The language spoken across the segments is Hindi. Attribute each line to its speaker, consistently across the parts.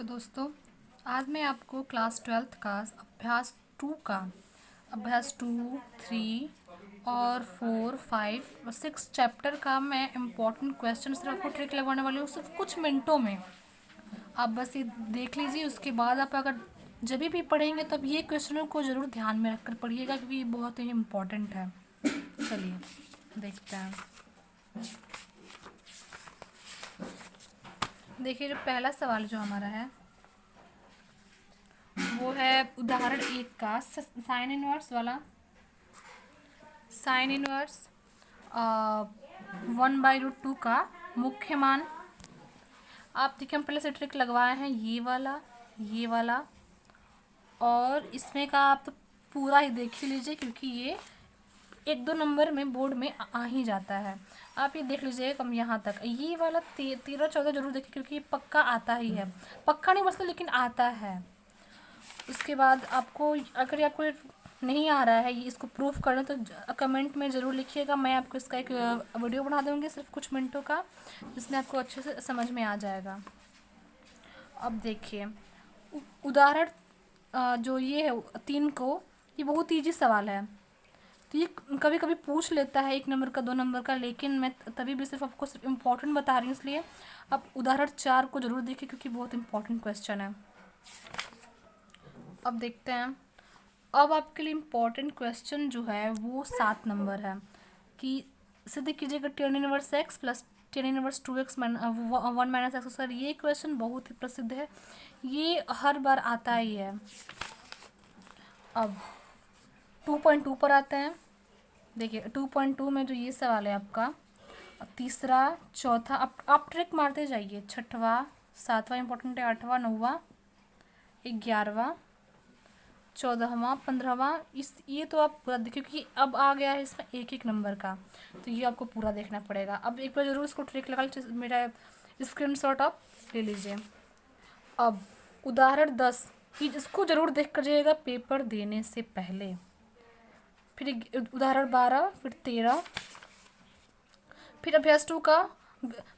Speaker 1: हेलो दोस्तों। आज मैं आपको क्लास 12th का अभ्यास 2, 3 और 4, 5 और 6 चैप्टर का मैं इम्पोर्टेंट क्वेश्चन सिर्फ आपको ट्रिक लगवाने वाली हूँ, सिर्फ कुछ मिनटों में। आप बस ये देख लीजिए, उसके बाद आप अगर जब भी पढ़ेंगे तब ये क्वेश्चनों को ज़रूर ध्यान में रखकर पढ़िएगा, क्योंकि ये बहुत ही इम्पोर्टेंट है। चलिए देखते हैं। देखिए, जो पहला सवाल जो हमारा है वो है उदाहरण 1 का साइन इनवर्स वाला। साइन इनवर्स 1/√2 का मुख्य मान। आप देखिए, हम पहले से ट्रिक लगवाए हैं, ये वाला और इसमें का आप तो पूरा ही देख ही लीजिए, क्योंकि ये 1-2 नंबर में बोर्ड में आ ही जाता है। आप ये देख लीजिए कम यहाँ तक, ये वाला 13-14 जरूर देखिए, क्योंकि ये पक्का आता ही है। पक्का नहीं बसता, लेकिन आता है। उसके बाद आपको, अगर आपको नहीं आ रहा है ये इसको प्रूफ करना, तो कमेंट में ज़रूर लिखिएगा। मैं आपको इसका एक वीडियो बना दूँगी सिर्फ कुछ मिनटों का, जिसमें आपको अच्छे से समझ में आ जाएगा। अब देखिए, उदाहरण जो ये है 3 को, ये बहुत ईजी सवाल है। तो ये कभी कभी पूछ लेता है 1 नंबर का, 2 नंबर का, लेकिन मैं तभी भी सिर्फ आपको सिर्फ इम्पोर्टेंट बता रही हूँ, इसलिए आप उदाहरण 4 को ज़रूर देखिए, क्योंकि बहुत इंपॉर्टेंट क्वेश्चन है। अब देखते हैं। अब आपके लिए इम्पोर्टेंट क्वेश्चन जो है वो 7 नंबर है, कि सिद्ध कीजिएगा tan inverse x plus tan inverse 2x 1 - x। Sir, ये क्वेश्चन बहुत ही प्रसिद्ध है, ये हर बार आता ही है। अब 2.2 पर आते हैं। देखिए, 2.2 में जो ये सवाल है आपका, तीसरा, चौथा, आप ट्रिक मारते जाइए। छठवां, सातवां इंपॉर्टेंट है, 8वां, 9वां, 11वां, 14वां, 15वां। ये तो आप पूरा देखिए, क्योंकि अब आ गया है इसमें 1-1 नंबर का, तो ये आपको पूरा देखना पड़ेगा। अब एक बार जरूर इसको ट्रिक लगा लीजिए, मेरा स्क्रीनशॉट आप ले लीजिए। अब उदाहरण 10, इसको जरूर देख कर जाइएगा पेपर देने से पहले। फिर उदाहरण 12, फिर 13, फिर अभ्यास 2 का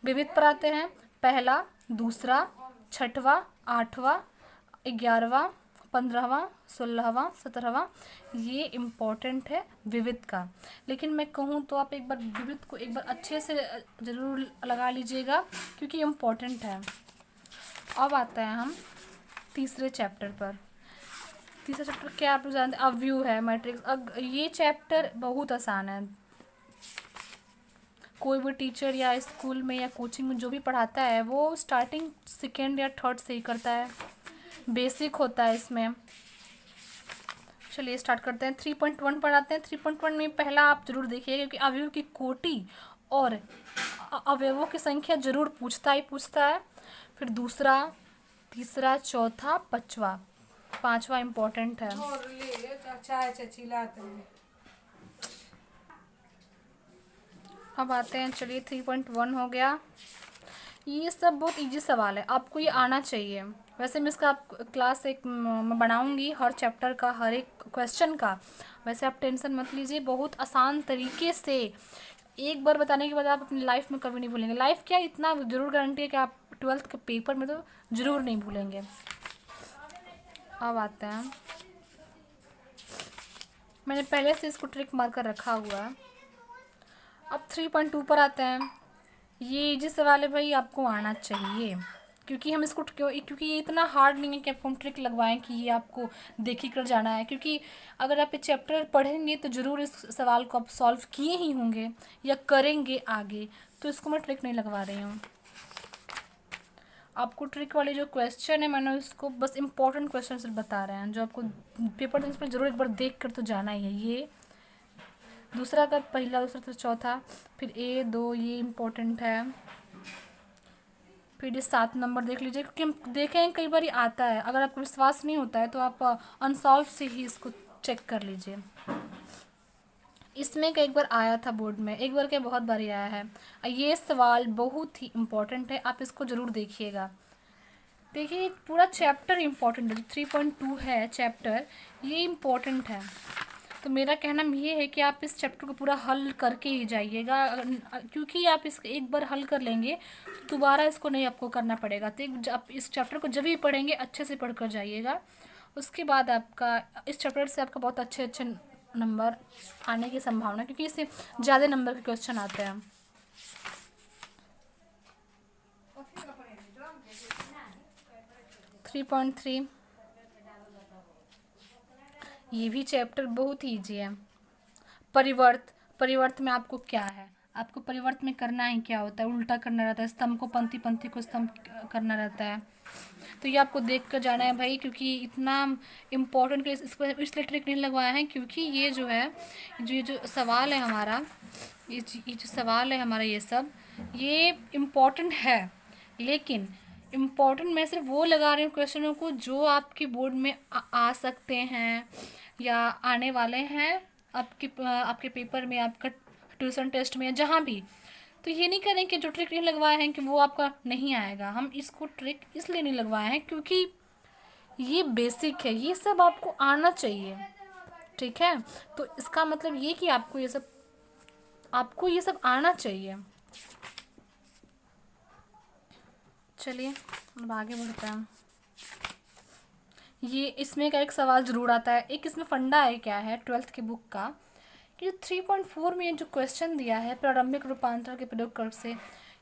Speaker 1: विविध पर आते हैं। पहला, दूसरा, छठवां, 8वां, 11वां, 15वां, 16वां, 17वां, ये इम्पोर्टेंट है विविध का। लेकिन मैं कहूँ तो आप एक बार विविध को एक बार अच्छे से ज़रूर लगा लीजिएगा, क्योंकि इम्पोर्टेंट है। अब आते हैं हम तीसरे चैप्टर पर। तीसरा चैप्टर क्या आप लोग जानते हैं? अवयव है, मैट्रिक्स। ये चैप्टर बहुत आसान है। कोई भी टीचर या स्कूल में या कोचिंग में जो भी पढ़ाता है, वो स्टार्टिंग 2nd या 3rd से ही करता है। बेसिक होता है इसमें। चलिए स्टार्ट करते हैं। 3.1 पर आते हैं। 3.1 में पहला आप जरूर देखिए, क्योंकि अवयव की कोटि और अवयवों की संख्या जरूर पूछता है। फिर दूसरा, तीसरा, चौथा, पांचवा इम्पोर्टेंट है। अब आते हैं, चलिए 3.1 हो गया। ये सब बहुत इजी सवाल है, आपको ये आना चाहिए। वैसे मैं इसका आप क्लास एक मैं बनाऊंगी, हर चैप्टर का, हर एक क्वेश्चन का। वैसे आप टेंशन मत लीजिए, बहुत आसान तरीके से एक बार बताने के बाद आप अपनी लाइफ में कभी नहीं भूलेंगे। लाइफ क्या, इतना ज़रूर गारंटी है कि आप 12th के पेपर में तो ज़रूर नहीं भूलेंगे। अब आते हैं, मैंने पहले से इसको ट्रिक मार कर रखा हुआ है। अब 3.2 पर आते हैं। ये जिस सवाल है भाई, आपको आना चाहिए, क्योंकि हम इसको, क्योंकि ये इतना हार्ड नहीं है कि आपको हम ट्रिक लगवाएं कि ये आपको देख ही कर जाना है। क्योंकि अगर आप ये चैप्टर पढ़ेंगे तो ज़रूर इस सवाल को आप सॉल्व किए ही होंगे या करेंगे आगे, तो इसको मैं ट्रिक नहीं लगवा रही हूँ। आपको ट्रिक वाले जो क्वेश्चन है, मैंने इसको बस इंपॉर्टेंट क्वेश्चन सिर्फ बता रहे हैं, जो आपको पेपर देने से पहले ज़रूर एक बार देख कर तो जाना ही है। ये दूसरा का पहला, दूसरा तो चौथा, फिर A2, ये इम्पोर्टेंट है। फिर ये 7 नंबर देख लीजिए, क्योंकि हम देखें कई बार ये आता है। अगर आपको विश्वास नहीं होता है तो आप अनसॉल्व से ही इसको चेक कर लीजिए। इसमें कई बार आया था बोर्ड में, एक बार क्या बहुत बार आया है। ये सवाल बहुत ही इम्पोर्टेंट है, आप इसको ज़रूर देखिएगा। देखिए, पूरा चैप्टर इम्पोर्टेंट है। जो 3.2 है चैप्टर, ये इम्पोर्टेंट है। तो मेरा कहना ये है कि आप इस चैप्टर को पूरा हल करके ही जाइएगा, क्योंकि आप इसको एक बार हल कर लेंगे तो दोबारा इसको नहीं आपको करना पड़ेगा। तो आप इस चैप्टर को जब भी पढ़ेंगे अच्छे से पढ़ कर जाइएगा, उसके बाद आपका इस चैप्टर से आपका बहुत अच्छे अच्छे नंबर आने की संभावना, क्योंकि इससे ज़्यादा नंबर के क्वेश्चन आते हैं। 3.3 ये भी चैप्टर बहुत ईजी है। परिवर्त में आपको क्या है, आपको परिवर्त में करना है क्या होता है, उल्टा करना रहता है, स्तंभ को पंक्ति, पंक्ति को स्तंभ करना रहता है। तो ये आपको देख कर जाना है भाई, क्योंकि इतना इम्पोर्टेंट इसलिए ट्रिक नहीं लगवाया है, क्योंकि ये जो है जो सवाल है हमारा, ये जो सवाल है हमारा, ये इम्पोर्टेंट है, लेकिन इम्पोर्टेंट मैं सिर्फ वो लगा रही हूँ क्वेश्चनों को जो आपके बोर्ड में आ सकते हैं या आने वाले हैं आपके पेपर में, आपका ट्यूशन टेस्ट में, या जहाँ भी। तो ये नहीं करें कि जो ट्रिक नहीं लगवाए हैं कि वो आपका नहीं आएगा। हम इसको ट्रिक इसलिए नहीं लगवाए हैं क्योंकि ये बेसिक है, ये सब आपको आना चाहिए, ठीक है। तो इसका मतलब ये कि आपको ये सब आना चाहिए। चलिए अब आगे बढ़ते हैं। ये इसमें का एक सवाल ज़रूर आता है, एक इसमें फंडा है क्या है 12th की बुक का, कि 3.4 में जो क्वेश्चन दिया है प्रारंभिक रूपांतर के प्रयोग कर से,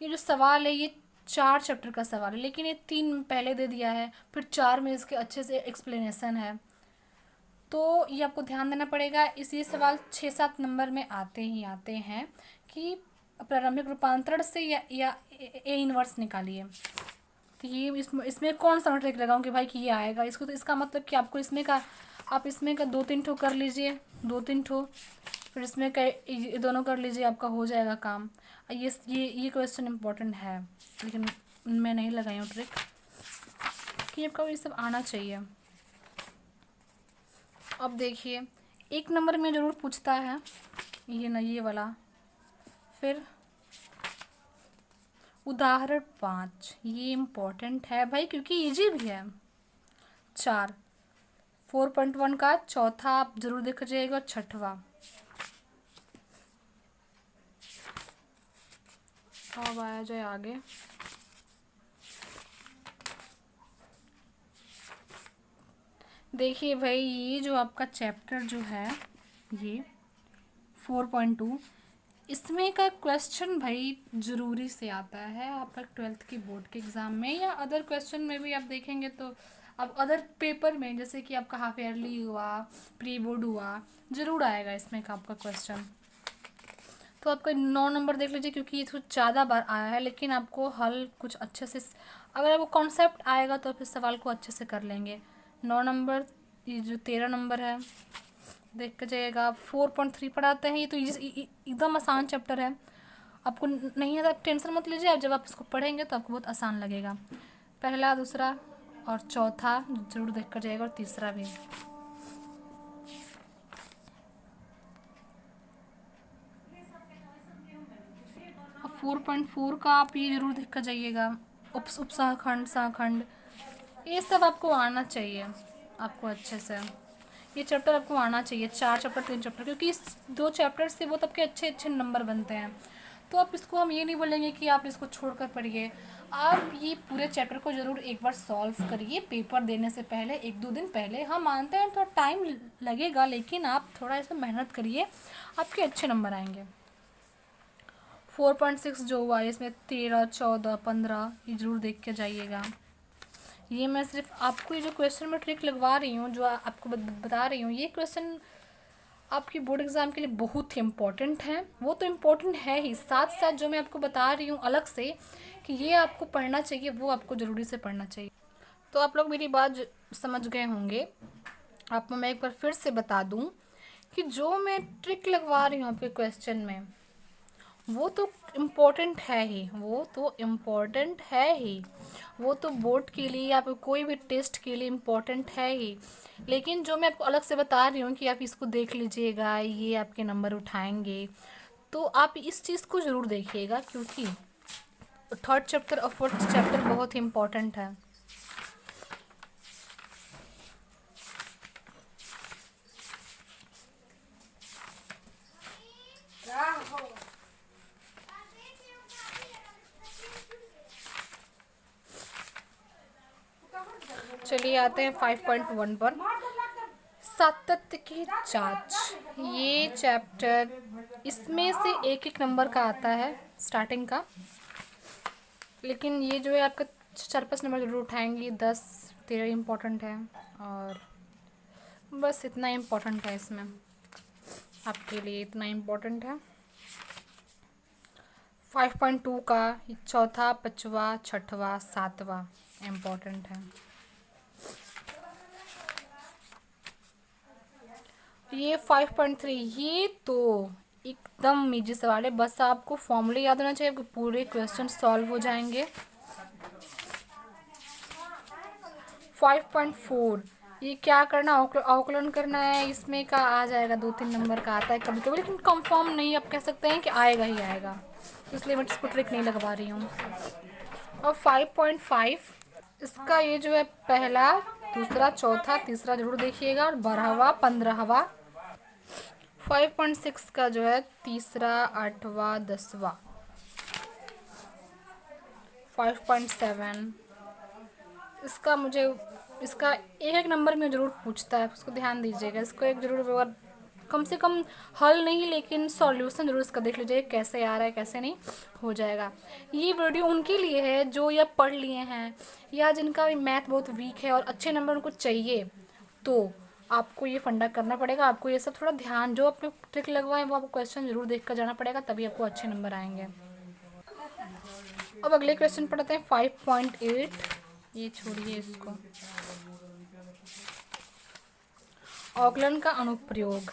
Speaker 1: ये जो सवाल है ये 4 चैप्टर का सवाल है, लेकिन ये 3 पहले दे दिया है, फिर 4 में इसके अच्छे से एक्सप्लेनेशन है। तो ये आपको ध्यान देना पड़ेगा। ये सवाल 6-7 नंबर में आते हैं कि प्रारंभिक रूपांतरण से या ए इनवर्स निकालिए। तो ये इसमें कौन सा ट्रिक लगाऊं कि भाई कि ये आएगा इसको, तो इसका मतलब कि आपको आप इसमें का 2-3 ठो कर लीजिए, 2-3 ठो, फिर इसमें का ये दोनों कर लीजिए, आपका हो जाएगा काम। ये क्वेश्चन इम्पोर्टेंट है, लेकिन मैं नहीं लगाई हूँ ट्रिक कि आपको ये सब आना चाहिए। अब देखिए 1 नंबर में ज़रूर पूछता है ये वाला। फिर उदाहरण 5 ये इम्पोर्टेंट है भाई, क्योंकि इजी भी है। 4.1 का चौथा आप जरूर देख जाइएगा, 6वां। अब आया जाए आगे। देखिए भाई ये जो आपका चैप्टर जो है ये 4.2, इसमें का क्वेश्चन भाई ज़रूरी से आता है आपका 12th की बोर्ड के एग्ज़ाम में, या अदर क्वेश्चन में भी आप देखेंगे तो अब अदर पेपर में, जैसे कि आपका हाफ ईयरली हुआ, प्री बोर्ड हुआ, ज़रूर आएगा इसमें का आपका क्वेश्चन। तो आपका 9 नंबर देख लीजिए, क्योंकि ये थोड़ा ज़्यादा बार आया है, लेकिन आपको हल कुछ अच्छे से, अगर आपको कॉन्सेप्ट आएगा तो फिर सवाल को अच्छे से कर लेंगे। 9 नंबर, ये जो 13 नंबर है देख के जाइएगा। 4.3 पढ़ाते हैं, ये तो एकदम आसान चैप्टर है, आपको नहीं आता टेंशन मत लीजिए, आप जब आप इसको पढ़ेंगे तो आपको बहुत आसान लगेगा। पहला, दूसरा और चौथा जरूर देख कर जाइएगा, और तीसरा भी। 4.4 का आप ये जरूर देख कर जाइएगा, उपसहखंड, सहखंड, ये सब आपको आना चाहिए, आपको अच्छे से ये चैप्टर आपको आना चाहिए। 4 चैप्टर 3 चैप्टर, क्योंकि इस 2 चैप्टर से बहुत आपके अच्छे अच्छे नंबर बनते हैं। तो आप इसको, हम ये नहीं बोलेंगे कि आप इसको छोड़कर पढ़िए, आप ये पूरे चैप्टर को ज़रूर एक बार सॉल्व करिए पेपर देने से पहले, 1-2 दिन पहले। हम मानते हैं थोड़ा टाइम लगेगा, लेकिन आप थोड़ा इसमें मेहनत करिए, आपके अच्छे नंबर आएंगे। 4.6 जो हुआ इसमें 13, 14, 15 ये ज़रूर देख के जाइएगा। ये मैं सिर्फ आपको ये जो क्वेश्चन में ट्रिक लगवा रही हूँ, जो आपको बता रही हूँ, ये क्वेश्चन आपकी बोर्ड एग्ज़ाम के लिए बहुत ही इम्पोर्टेंट है। वो तो इम्पोर्टेंट है ही, साथ साथ जो मैं आपको बता रही हूँ अलग से कि ये आपको पढ़ना चाहिए, वो आपको ज़रूरी से पढ़ना चाहिए। तो आप लोग मेरी बात समझ गए होंगे। आपको मैं एक बार फिर से बता दूँ कि जो मैं ट्रिक लगवा रही हूँ आपके क्वेश्चन में, वो तो इम्पोर्टेंट है ही, वो तो बोर्ड के लिए या फिर कोई भी टेस्ट के लिए इम्पोर्टेंट है ही। लेकिन जो मैं आपको अलग से बता रही हूँ कि आप इसको देख लीजिएगा, ये आपके नंबर उठाएंगे, तो आप इस चीज़ को ज़रूर देखिएगा, क्योंकि 3rd चैप्टर और 4th चैप्टर बहुत ही इम्पोर्टेंट है। चलिए आते हैं 5.1 पर, सातत्य की जांच। ये चैप्टर, इसमें से एक एक नंबर का आता है स्टार्टिंग का, लेकिन ये जो है आपका 4-5 नंबर जरूर उठाएंगी। 10 13 इम्पोर्टेंट है, और बस इतना इम्पोर्टेंट है इसमें, आपके लिए इतना इम्पोर्टेंट है। 5.2 का चौथा, पांचवा, छठवा, सातवां इम्पोर्टेंट है। ये 5.3, ये तो एकदम इजी सवाल है, बस आपको फॉर्मूले याद होना चाहिए, आपके पूरे क्वेश्चन सॉल्व हो जाएंगे। 5.4, ये क्या करना, अवकलन करना है। इसमें का आ जाएगा, 2-3 नंबर का आता है कभी कभी, लेकिन कंफर्म नहीं, आप कह सकते हैं कि आएगा ही आएगा, इसलिए मैं इसको ट्रिक नहीं लगवा रही हूँ। और 5.5, इसका ये जो है पहला, दूसरा, चौथा, तीसरा जरूर देखिएगा, और 12वां, 15वां। 5.6 का जो है तीसरा, 8वां, 10वां। 5.7, इसका एक एक नंबर में ज़रूर पूछता है, उसको ध्यान दीजिएगा। इसको एक ज़रूर, कम से कम हल नहीं लेकिन सॉल्यूशन ज़रूर इसका देख लीजिए, कैसे आ रहा है कैसे नहीं, हो जाएगा। ये वीडियो उनके लिए है जो ये पढ़ लिए हैं, या जिनका मैथ बहुत वीक है और अच्छे नंबर उनको चाहिए, तो आपको ये फंडा करना पड़ेगा। आपको ये सब थोड़ा ध्यान, जो अपने ट्रिक लगवाएं वो आपको क्वेश्चन जरूर देख कर जाना पड़ेगा, तभी आपको अच्छे नंबर आएंगे। अब अगले क्वेश्चन पढ़ते हैं 5.8, ये छोड़िए इसको। अवकलन का अनुप्रयोग।